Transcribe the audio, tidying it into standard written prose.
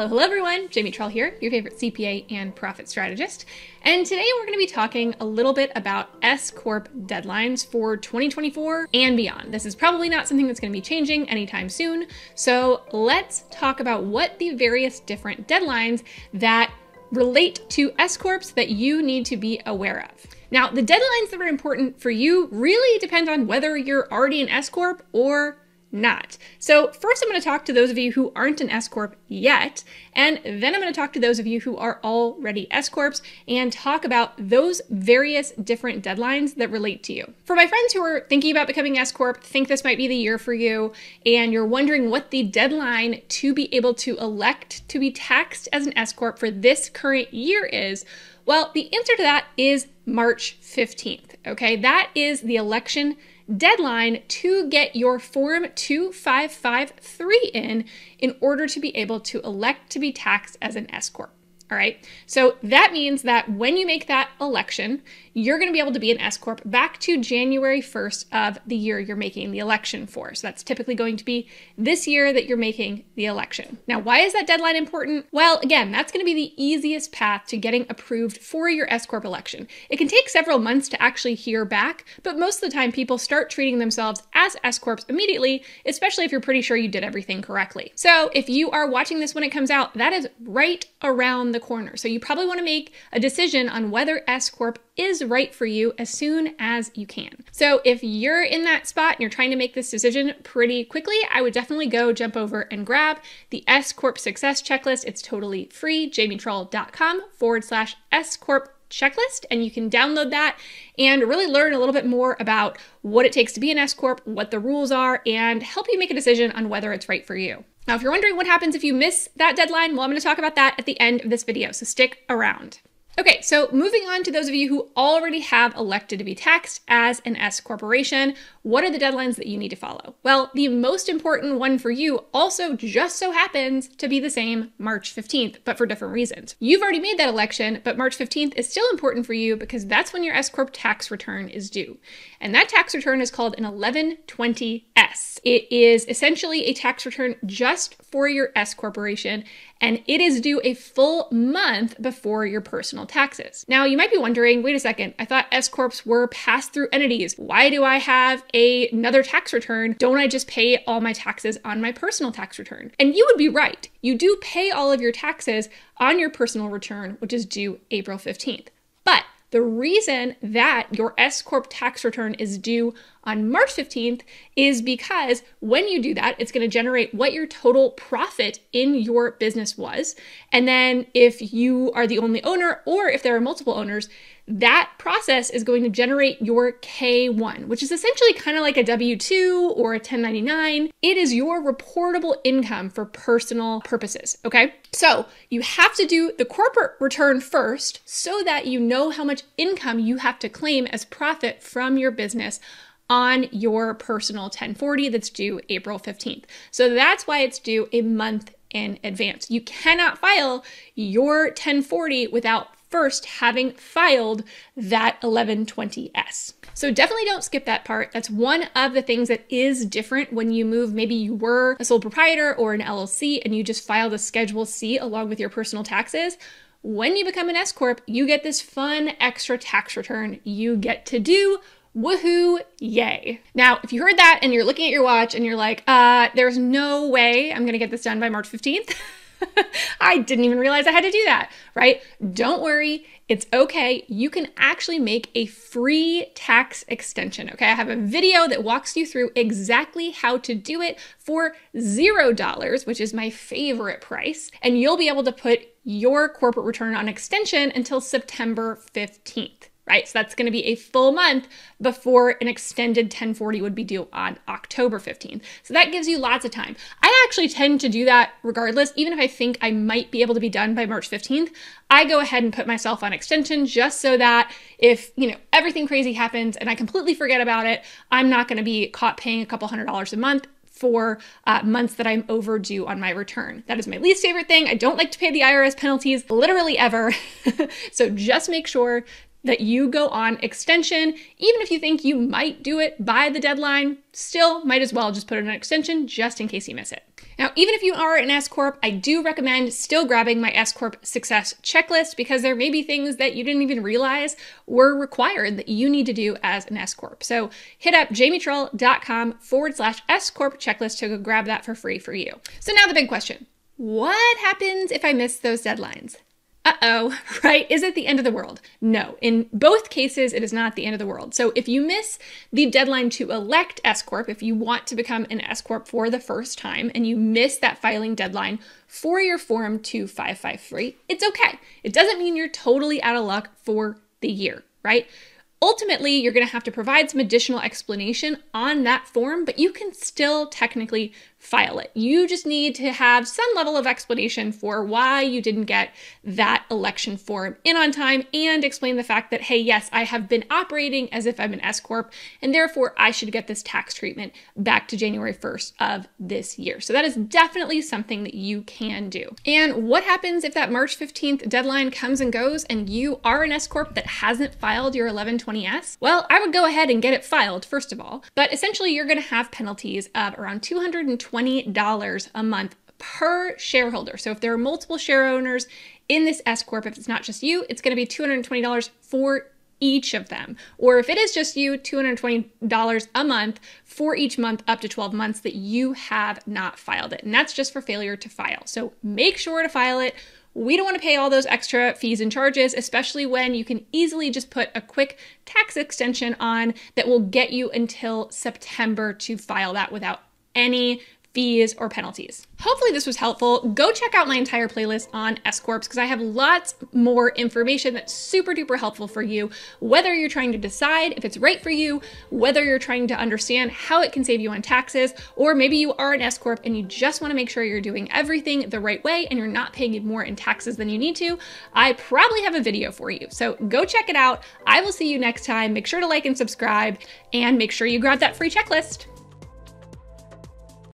Hello everyone, Jamie Trull here, your favorite CPA and profit strategist. And today we're going to be talking a little bit about S Corp deadlines for 2024 and beyond. This is probably not something that's going to be changing anytime soon. So let's talk about what the various different deadlines that relate to S Corps that you need to be aware of. Now, the deadlines that are important for you really depend on whether you're already an S Corp or not. So first I'm going to talk to those of you who aren't an S Corp yet, and then I'm going to talk to those of you who are already S Corps and talk about those various different deadlines that relate to you. For my friends who are thinking about becoming S Corp, think this might be the year for you, and you're wondering what the deadline to be able to elect to be taxed as an S Corp for this current year is, well, the answer to that is March 15th, okay? That is the election deadline to get your Form 2553 in order to be able to elect to be taxed as an S Corp. All right, so that means that when you make that election, you're going to be able to be an S Corp back to January 1st of the year you're making the election for. So that's typically going to be this year that you're making the election. Now, why is that deadline important? Well, again, that's going to be the easiest path to getting approved for your S Corp election. It can take several months to actually hear back, but most of the time people start treating themselves as S Corps immediately, especially if you're pretty sure you did everything correctly. So if you are watching this when it comes out, that is right around the corner. So you probably want to make a decision on whether S Corp is right for you as soon as you can. So if you're in that spot and you're trying to make this decision pretty quickly, I would definitely go jump over and grab the S Corp Success Checklist. It's totally free, jamietrull.com/S Corp checklist, and you can download that and really learn a little bit more about what it takes to be an S Corp, what the rules are, and help you make a decision on whether it's right for you. Now, if you're wondering what happens if you miss that deadline, well, I'm going to talk about that at the end of this video, so stick around. Okay, so moving on to those of you who already have elected to be taxed as an S corporation, what are the deadlines that you need to follow? Well, the most important one for you also just so happens to be the same March 15th, but for different reasons. You've already made that election, but March 15th is still important for you because that's when your S Corp tax return is due. And that tax return is called an 1120S. It is essentially a tax return just for your S corporation, and it is due a full month before your personal taxes. Now, you might be wondering, wait a second, I thought S Corps were pass-through entities. Why do I have another tax return? Don't I just pay all my taxes on my personal tax return? And you would be right. You do pay all of your taxes on your personal return, which is due April 15th. But the reason that your S Corp tax return is due on March 15th is because when you do that, it's going to generate what your total profit in your business was. And then if you are the only owner or if there are multiple owners, that process is going to generate your K1, which is essentially kind of like a W-2 or a 1099. It is your reportable income for personal purposes, okay? So you have to do the corporate return first so that you know how much income you have to claim as profit from your business on your personal 1040 that's due April 15th. So that's why it's due a month in advance. You cannot file your 1040 without first having filed that 1120S. So definitely don't skip that part. That's one of the things that is different when you move. Maybe you were a sole proprietor or an LLC and you just filed a Schedule C along with your personal taxes. When you become an S Corp, you get this fun extra tax return you get to do. Woohoo, yay. Now, if you heard that and you're looking at your watch and you're like, there's no way I'm gonna get this done by March 15th. I didn't even realize I had to do that, right? Don't worry, it's okay. You can actually make a free tax extension, okay? I have a video that walks you through exactly how to do it for $0, which is my favorite price, and you'll be able to put your corporate return on extension until September 15th. Right? So that's going to be a full month before an extended 1040 would be due on October 15th. So that gives you lots of time. I actually tend to do that regardless, even if I think I might be able to be done by March 15th, I go ahead and put myself on extension just so that if, everything crazy happens and I completely forget about it, I'm not going to be caught paying a couple $100s a month for months that I'm overdue on my return. That is my least favorite thing. I don't like to pay the IRS penalties literally ever. So just make sure that you go on extension. Even if you think you might do it by the deadline, still might as well just put it on extension just in case you miss it. Now, even if you are an S Corp, I do recommend still grabbing my S Corp success checklist because there may be things that you didn't even realize were required that you need to do as an S Corp. So hit up jamietrull.com/S Corp checklist to go grab that for free for you. So now the big question, what happens if I miss those deadlines? Uh-oh, right? Is it the end of the world? No, in both cases, it is not the end of the world. So if you miss the deadline to elect S Corp, if you want to become an S Corp for the first time and you miss that filing deadline for your Form 2553, it's okay. It doesn't mean you're totally out of luck for the year, right? Ultimately, you're going to have to provide some additional explanation on that form, but you can still technically file it. You just need to have some level of explanation for why you didn't get that election form in on time and explain the fact that, hey, yes, I have been operating as if I'm an S Corp and therefore I should get this tax treatment back to January 1st of this year. So that is definitely something that you can do. And what happens if that March 15th deadline comes and goes and you are an S Corp that hasn't filed your 1120S? Well, I would go ahead and get it filed, first of all, but essentially you're going to have penalties of around $220 a month per shareholder. So if there are multiple share owners in this S Corp, if it's not just you, it's going to be $220 for each of them. Or if it is just you, $220 a month for each month up to 12 months that you have not filed it. And that's just for failure to file. So make sure to file it. We don't want to pay all those extra fees and charges, especially when you can easily just put a quick tax extension on that will get you until September to file that without any fees or penalties. Hopefully this was helpful. Go check out my entire playlist on S Corps because I have lots more information that's super duper helpful for you, whether you're trying to decide if it's right for you, whether you're trying to understand how it can save you on taxes, or maybe you are an S Corp and you just want to make sure you're doing everything the right way and you're not paying more in taxes than you need to. I probably have a video for you. So go check it out. I will see you next time. Make sure to like and subscribe and make sure you grab that free checklist.